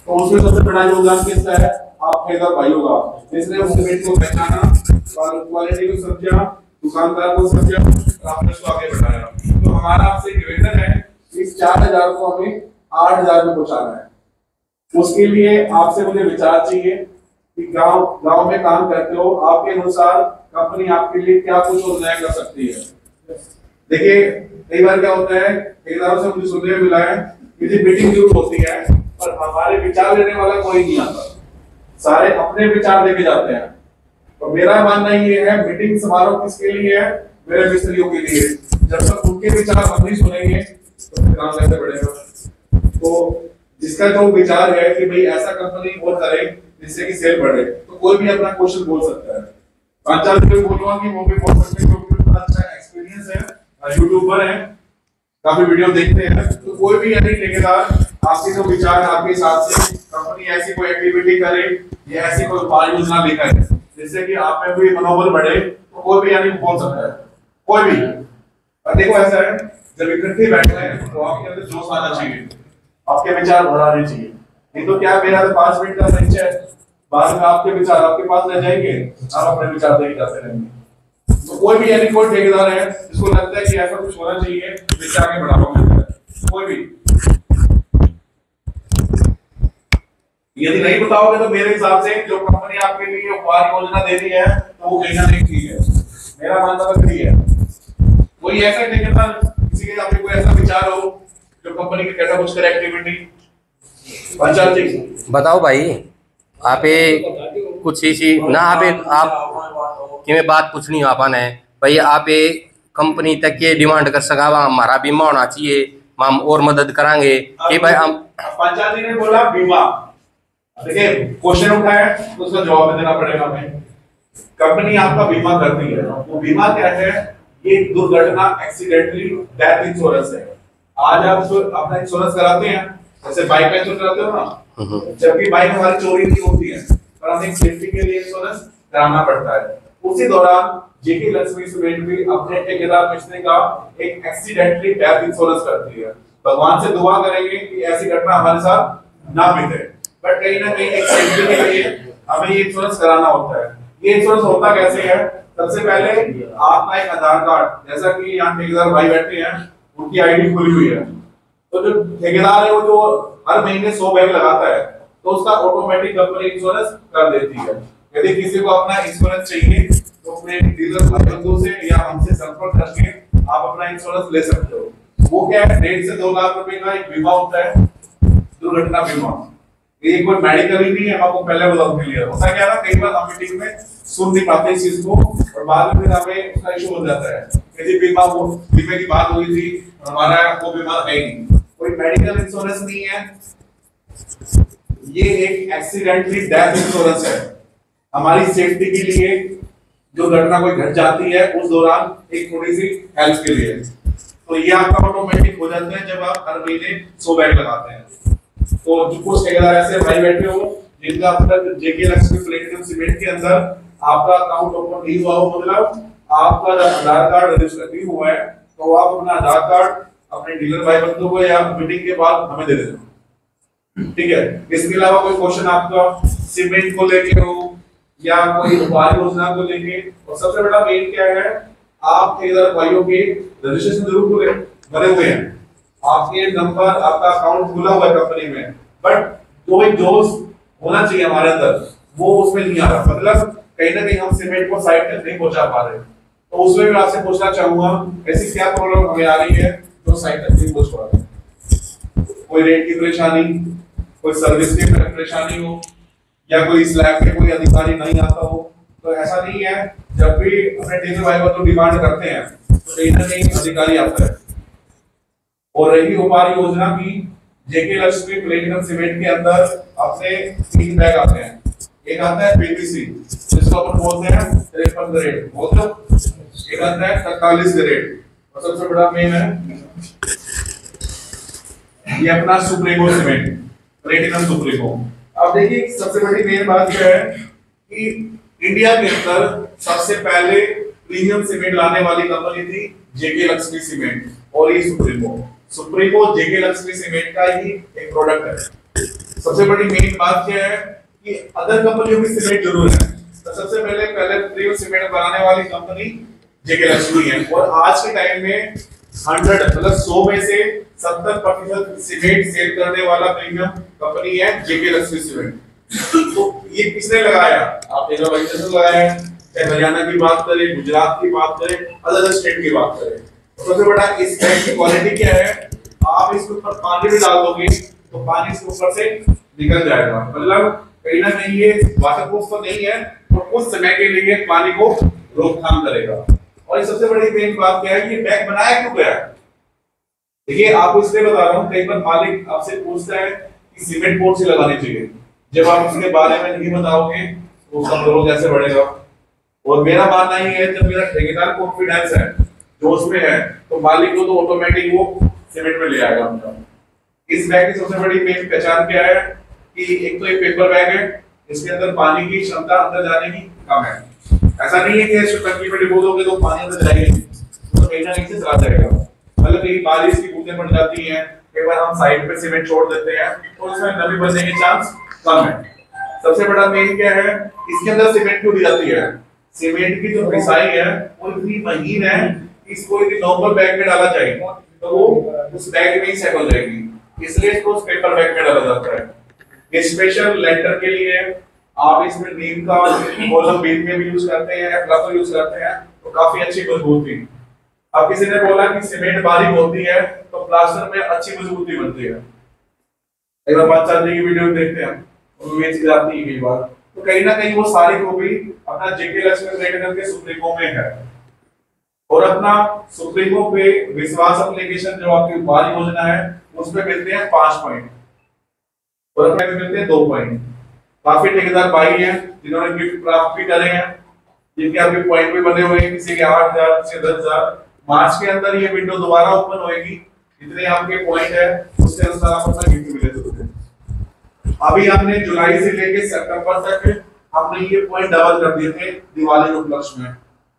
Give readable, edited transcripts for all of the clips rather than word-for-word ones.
तो उसमें सबसे बड़ा योगदान किसका है? आप ठेकेदार भाइयों का। इसलिए उस सीमेंट को पहचाना, क्वालिटी को समझा, दुकानदार को समझा, आपने उसको आगे बढ़ाया। तो हमारा आपसे निवेदन है इस 4000 को हमें 8000 में पहुंचाना है। उसके लिए आपसे मुझे विचार चाहिए कि गांव में काम करते हो, आपके अनुसार कंपनी आपके लिए क्या कुछ योजनाएं कर सकती है। देखिए कई बार क्या होता है, ठेकेदारों से मुझे सुनने में मिला है कि मीटिंग जरूर होती है पर हमारे विचार लेने वाला कोई नहीं आता, सारे अपने विचार लेके जाते हैं। तो मेरा मानना ये है मीटिंग समारोह किसके लिए है? मेरे मिस्त्रियों के लिए। जब तक उनके विचार हम नहीं सुनेंगे तो काम कैसे बढ़ेगा? तो जिसका जो विचार है कि भाई ऐसा कंपनी वो करे जिससे कि सेल बढ़े, तो कोई भी अपना क्वेश्चन बोल सकता है। 5-4 दिन बोलूंगा कि वो भी बोल सकते हैं क्योंकि उनका अच्छा एक्सपीरियंस है, यूट्यूबर है, काफी वीडियो देखते हैं। तो कोई भी यदि ठेकेदार आपके जो विचार आपके हिसाब से कंपनी ऐसी कोई एक्टिविटी करे या ऐसी कोई उपाय योजना लेकर जिससे कि आप में भी मनोबल बढ़े, तो कोई भी यानी बोल सकता है, कोई भी। और देखो ऐसा है, जब इकट्ठे बैठे हैं तो आपके अंदर जोश आना चाहिए, आपके विचार बढ़ाने चाहिए। नहीं तो क्या मेरा 5 मिनट का मंच है, बाद में आपके विचार आपके पास रह जाएंगे, आप अपने विचार देके जाते रहेंगे। तो कोई भी यानी कोई ठेकेदार है जिसको लगता है कि ऐसा कुछ होना चाहिए जिससे आगे बढ़ावा मिलता है, कोई भी। यदि नहीं बताओगे तो मेरे हिसाब से जो कंपनी आपके लिए उपहार योजना दे रही है तो वो कहीं ना कहीं ठीक है, मेरा मानना तो ठीक है। कोई ऐसा ठेकेदार किसी के आपके कोई ऐसा विचार हो जो कंपनी के कैसा कुछ करे एक्टिविटी बताओ भाई। आप कुछ इसी ना आप कि मैं बात पूछनी हो आपने भाई, आप कंपनी तक ये डिमांड कर सका हमारा बीमा होना चाहिए, हम और मदद करांगे कि भाई हम। पंचायत जी ने बोला बीमा, देखिए क्वेश्चन उठाया तो उसका जवाब देना पड़ेगा हमें। कंपनी आपका बीमा करती है, वो बीमा क्या है? ये दुर्घटना एक्सीडेंटली डेथ इंश्योरेंस है। आज आप अपना इंश्योरेंस कराते हैं, जैसे बाइक का इंश्योरेंस कराते हो ना, जबकि बाइक हमारी चोरी नहीं होती है पर हमें सेफ्टी के लिए इंश्योरेंस कराना पड़ता है। उसी दौरान जेके लक्ष्मी सीमेंट भी अपने ठेकेदार मिस्त्री का एक एक्सीडेंटली डेथ इंश्योरेंस करती है। भगवान से दुआ करेंगे कि ऐसी घटना हमारे साथ ना बीते, बट कहीं ना कहीं एक सेफ्टी के लिए हमें ये इंश्योरेंस कराना होता है। ये इंश्योरेंस होता कैसे है? सबसे पहले आपका एक आधार कार्ड, जैसा कि यहाँ ठेकेदार भाई बैठे हैं उनकी आईडी खुली हुई है, तो जो ठेकेदार है वो जो हर महीने 100 बैग लगाता है तो उसका ऑटोमेटिक कंपनी इंश्योरेंस कर देती है। यदि किसी को अपना इंश्योरेंस चाहिए तो अपने डीलर भाइयों से या हमसे संपर्क करके आप अपना इंश्योरेंस ले सकते हो। वो क्या है, 1.5 से 2 लाख रुपए का एक बीमा होता है, दुर्घटना बीमा। ये कोई मेडिकल ही नहीं है, आपको पहले बताऊं के लिए। होता क्या है ना, कई बार हम मीटिंग में सुन नहीं पाते इस चीज को और बाद में हमें उसका इशू हो जाता है। यदि बीमे की बात हुई थी, हमारा वो बीमा है नहीं, कोई मेडिकल इंश्योरेंस नहीं है, ये एक एक्सीडेंटली डेथ इंश्योरेंस है। हमारी सेफ्टी के लिए जो घटना कोई घट जाती है उस दौरान एक थोड़ी सी हेल्प के लिए, तो ये आपका ऑटोमेटिक हो जाता है जब आप हर महीने 100 बैग लगाते हैं। तो जो कुछ ठेकेदार ऐसे भाई बैठे हो जिनका अब तक जेके लक्ष्मी प्लेटिनम सीमेंट के अंदर आपका अकाउंट ओपन नहीं हुआ हो, मतलब आपका आधार कार्ड रजिस्टर नहीं हुआ है, तो आप अपना आधार कार्ड अपने डीलर भाई बंधु को या मीटिंग के बाद हमें दे देना, ठीक है। इसके अलावा कोई क्वेश्चन आपका सीमेंट को लेके हो या कोई उपाय योजना को लेके, और सबसे बड़ा मेन क्या है, आप ठेकेदार भाइयों के रजिस्ट्रेशन जरूर बने हुए हैं, आपके नंबर आपका अकाउंट खुला हुआ है कंपनी में, बट जो एक जोश होना चाहिए हमारे अंदर वो उसमें नहीं आ रहा। मतलब कहीं ना कहीं हम सीमेंट को साइड तक नहीं पहुंचा पा रहे, तो उसमें भी आपसे पूछना चाहूंगा ऐसी क्या प्रॉब्लम हमें आ रही है जो साइड तक नहीं पहुंच पा रहे? कोई रेट की परेशानी, कोई सर्विस की परेशानी हो, या कोई स्लैब के कोई अधिकारी नहीं आता हो, तो ऐसा नहीं है। जब भी अपने ठेकेदार भाई को डिमांड करते हैं तो कहीं ना कहीं अधिकारी आता है। और रही उपहार योजना की, जेके लक्ष्मी प्लेटिनम सीमेंट के अंदर अपने 3 बैग आते हैं। एक आता है पीपीसी जिसको अपन बोलते हैं 53 ग्रेड, मतलब एक आता है 43 ग्रेड, और सबसे बड़ा मेन है ये अपना सुप्रीमो सीमेंट, प्लेटिनम सुप्रीमो। अब देखिए सबसे बड़ी मेन बात यह है कि इंडिया के अंदर सबसे पहले प्रीमियम सीमेंट लाने वाली कंपनी थी जेके लक्ष्मी सीमेंट, और ये सुप्रीमो जेके लक्ष्मी सीमेंट का ही एक प्रोडक्ट है। सबसे बड़ी मेन बात क्या है कि अदर कंपनियों की सीमेंट जरूर है, तो सबसे पहले प्रीमियम सीमेंट बनाने वाली कंपनी जेके लक्ष्मी है। और आज के टाइम में 100 मतलब 100 में से 70% सीमेंट सेल करने वाला प्रीमियम कंपनी है जेके लक्ष्मी सीमेंट। तो ये किसने लगाया? आप एग्रीकल्चर ने लगाया है, चाहे हरियाणा की बात करें, गुजरात की बात करें, अदर स्टेट की बात करें। सबसे बड़ा इस बैग की क्वालिटी क्या है, आप इसके ऊपर पानी भी डाल दोगे तो पानी इसके ऊपर से निकल जाएगा, मतलब कहीं ना कहीं ये वाटरप्रूफ तो नहीं है और कुछ समय के लिए पानी को रोकथाम करेगा। और सबसे बड़ी मेन बात क्या है कि बैग बनाया क्यों गया? देखिए आपको इसलिए बता रहा हूँ, कई बार मालिक आपसे पूछता है कि सीमेंट कौन सी लगानी चाहिए, जब आप उसके बारे में नहीं बताओगे तो उसका ग्रोथ कैसे बढ़ेगा। और मेरा मानना ही है, जब मेरा ठेकेदार कॉन्फिडेंस है जो उसमें है, तो मालिक को तो ऑटोमेटिक वो सीमेंट में ले आएगा अपना। इस बैग की सबसे बड़ी मेन पहचान क्या है कि एक तो ये पेपर बैग है, इसके अंदर पानी की क्षमता अंदर जाने की कम है। ऐसा नहीं है कि इस टंकी में डिपो दोगे तो पानी अंदर जाएगा, तो कहीं ना कहीं से चला जाएगा, मतलब कहीं बारिश की बूंदें पड़ जाती हैं, कई बार हम साइड पे सीमेंट छोड़ देते हैं तो उसमें नमी बनने के चांस कम है। सबसे बड़ा मेन क्या है, इसके अंदर सीमेंट क्यों दी जाती है? सीमेंट की जो पिसाई है वो इतनी महीन है, इसको यदि नॉर्मल बैग में डाला जाए तो वो उस बैग में ही सेट हो जाएगी, इसलिए इसको उस पेपर बैग में डाला जाता है। ये स्पेशल लेंटर के लिए आप इसमें नीम का कॉलम बीम में भी यूज करते हैं, प्लास्टर यूज करते हैं, तो काफी अच्छी मजबूती। अब किसी ने बोला कि सीमेंट बारीक होती है तो प्लास्टर में अच्छी मजबूती बनती है, एक बार 5-4 जी की वीडियो देखते हैं उनमें ये चीज आती है कई बार। तो कहीं ना कहीं वो सारी खूबी अपना जेके लक्ष्मी ट्रेडर के सुप्रीमो में है। और अपना सुप्रीमो पे विश्वास एप्लीकेशन जो आपकी बारी योजना है उसमें मिलते हैं 5 पॉइंट और अपने मिलते हैं 2 पॉइंट। काफी ठेकेदार भाई हैं जिन्होंने गिफ्ट प्राप्त भी करे हैं, जिनके आपके पॉइंट भी बने हुए हैं, किसी के 8,000 किसी के 10,000। मार्च के अंदर ये विंडो दोबारा ओपन होएगी, जितने आपके पॉइंट है उसके अनुसार आप अपना गिफ्ट भी ले सकते हैं। अभी हमने जुलाई से लेके सितंबर तक हमने ये पॉइंट डबल कर दिए थे दिवाली उपलक्ष्य में,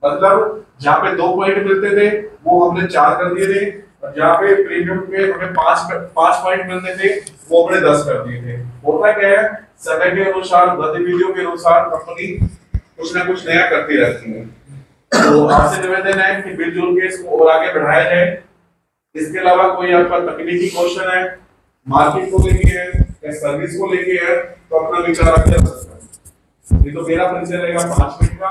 मतलब जहाँ पे 2 पॉइंट मिलते थे वो हमने 4 कर दिए थे, और जहाँ पे प्रीमियम पे हमें 5 पॉइंट मिलते थे वो हमने 10 कर दिए थे। होता क्या है, समय के अनुसार, गतिविधियों के अनुसार कंपनी कुछ ना कुछ नया करती रहती है। तो आपसे निवेदन है कि मिलजुल के इसको और आगे बढ़ाया जाए। इसके अलावा कोई आपका तकनीकी क्वेश्चन है, मार्केट को लेके है या सर्विस को लेके है, तो अपना विचार आगे रख सकते हैं। ये तो मेरा परिचय रहेगा 5 मिनट का,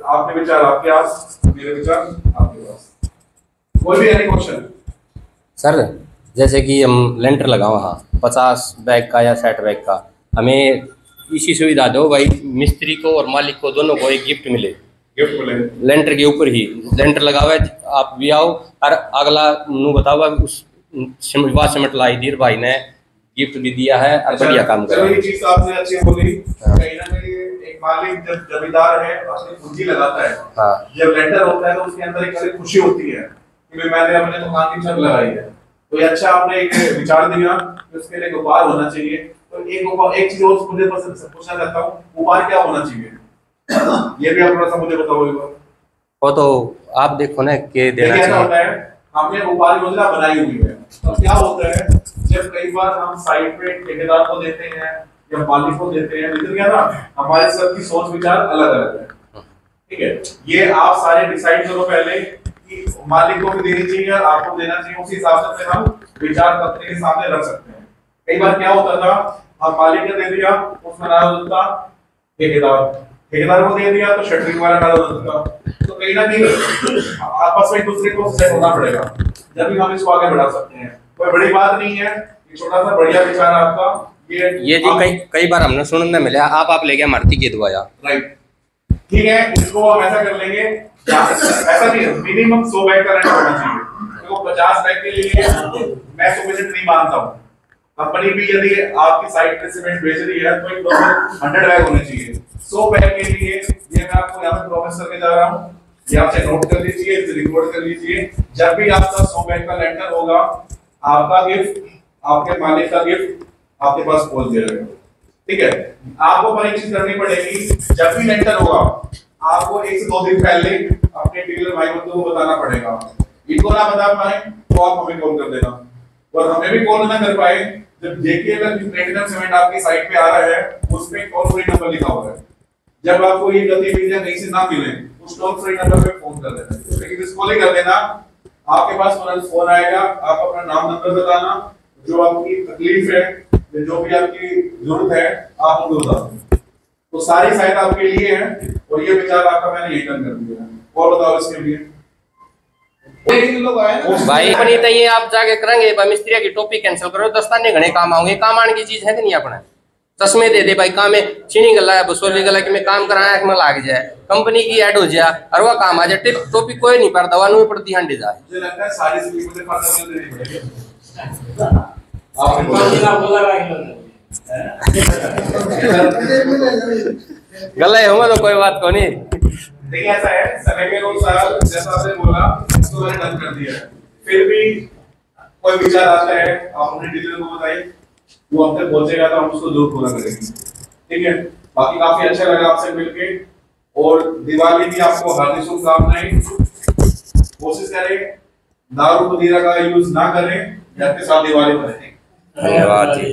आपके विचार आपके पास, मेरे विचार आपके पास। कोई भी एनी क्वेश्चन? सर जैसे कि हम लेंटर लगाओ, हाँ 50 बैग का या 60 बैग का, हमें इसी सुविधा दो भाई, मिस्त्री को और मालिक को दोनों को एक गिफ्ट मिले। गिफ्ट मिले लेंटर के ऊपर ही लेंटर लगावे, आप भी आओ और अगला नु बताओ उस सीमेंट लाई धीर भाई ने गिफ्ट भी दिया है और बढ़िया काम कर रहा है। चलो ये चीज आपने अच्छी बोली। कहीं ना कहीं एक मालिक जब जमींदार है अपनी पूंजी लगाता है, हाँ। जब लेंटर होता है तो उसके अंदर एक अलग खुशी होती है कि मैंने अपने दुकान की छत लगाई है। तो ये अच्छा आपने एक विचार दिया कि उसके लिए गुब्बार होना चाहिए। तो एक चीज और मुझे पूछना चाहता हूँ, गुब्बार क्या होना चाहिए ये भी आप थोड़ा सा मुझे बताओ। वो तो आप देखो ना के देना चाहिए। होता है हमने गुब्बार योजना बनाई हुई है, तो क्या होता है जब कई बार हम साइट पे ठेकेदार को देते हैं या मालिक को देते हैं, लेकिन क्या ना हमारे सबकी सोच विचार अलग अलग है, ठीक है। ये आप सारे डिसाइड करो पहले कि मालिक को भी देनी चाहिए और आपको देना चाहिए, उसी हिसाब से हम विचार कंपनी के सामने रख सकते हैं। कई बार क्या होता था, हम मालिक ने दे दिया, उसमें नाराज होता ठेकेदार को दे दिया तो शटरिंग वाला नाराज होता। तो कहीं ना कहीं आपस में एक दूसरे को सेट होना पड़ेगा, जब भी हम इसको आगे बढ़ा सकते हैं। कोई बड़ी बात नहीं है, ये छोटा सा बढ़िया विचार आपका। ये जी कई बार हमने सुनने मिले, आप ले गया मारती के दुआया, राइट, ठीक है। इसको हम ऐसा कर लेंगे, ऐसा नहीं है, मिनिमम 100 बैग का रेंट होना चाहिए। देखो 50 बैग के लिए मैं सफिशिएंट नहीं मानता हूँ। कंपनी भी यदि आपकी साइट पे सीमेंट बेच रही है तो एक 100 बैग होने चाहिए। 100 बैग के लिए ये मैं आपको यहाँ पे प्रॉमिस करके जा रहा हूँ, ये आपसे नोट कर लीजिए, इसे रिकॉर्ड कर लीजिए। जब भी आपका 100 बैग का लेंटर होगा, आपका गिफ्ट, आपके मालिक का गिफ्ट आपके पास पहुंच जाएगा, ठीक है। आपको परीक्षित करनी पड़ेगी, जब भी लेंटर होगा आपको 1 से 2 दिन पहले अपने डीलर भाई बंधु को बताना पड़ेगा। इनको ना बता पाए तो आप हमें कॉल कर देना, और हमें भी कॉल ना कर पाए जब जेके प्लेटिनम सीमेंट आपकी साइट पे आ रहा है उसमें टोल फ्री नंबर लिखा हुआ है। जब आपको ये गतिविधियां कहीं से ना मिले उस टोल फ्री नंबर पे फोन कर देना, लेकिन मिस कॉल ही कर देना, आपके पास तुरंत फोन आएगा, आप अपना नाम नंबर बताना, जो आपकी तकलीफ है जो भी आपकी जरूरत है आप उनको बता दो। तो सारी साइट आपके लिए है और ये विचार आपका मैंने यही कर दिया। और बताओ इसके लिए लोग आए ना भाई अपनी तो ये आप जाके करेंगे भाई मिस्त्री की टोपी कैंसिल करो, दस्ताने घने काम आओगे, काम आने की चीज है कि नहीं अपने चश्मे दे दे भाई काम में चीनी गला है बसोली गला कि मैं काम कराया में लाग जाए कंपनी की ऐड हो जाए और वह काम आ जाए टिप टोपी कोई नहीं पर दवा नहीं पड़ती हंडी जाए। मुझे लगता है सारी स्कीम मुझे फायदा देनी पड़ेगी। गला होगा तो कोई बात को नहीं। देखिए ऐसा है समय के अनुसार जैसा आपने बोला इसको मैंने डन कर दिया है, फिर भी कोई विचार आता है आप अपने डीलर को बताइए, वो अब तक पहुंचेगा तो हम उसको जरूर पूरा करेंगे। ठीक है, बाकी काफी अच्छा लगा आपसे मिलके और दिवाली भी आपको हार्दिक शुभकामनाएं। कोशिश करें दारू मदिरा का यूज ना करें, घर के साथ दिवाली मनाएं। धन्यवाद जी।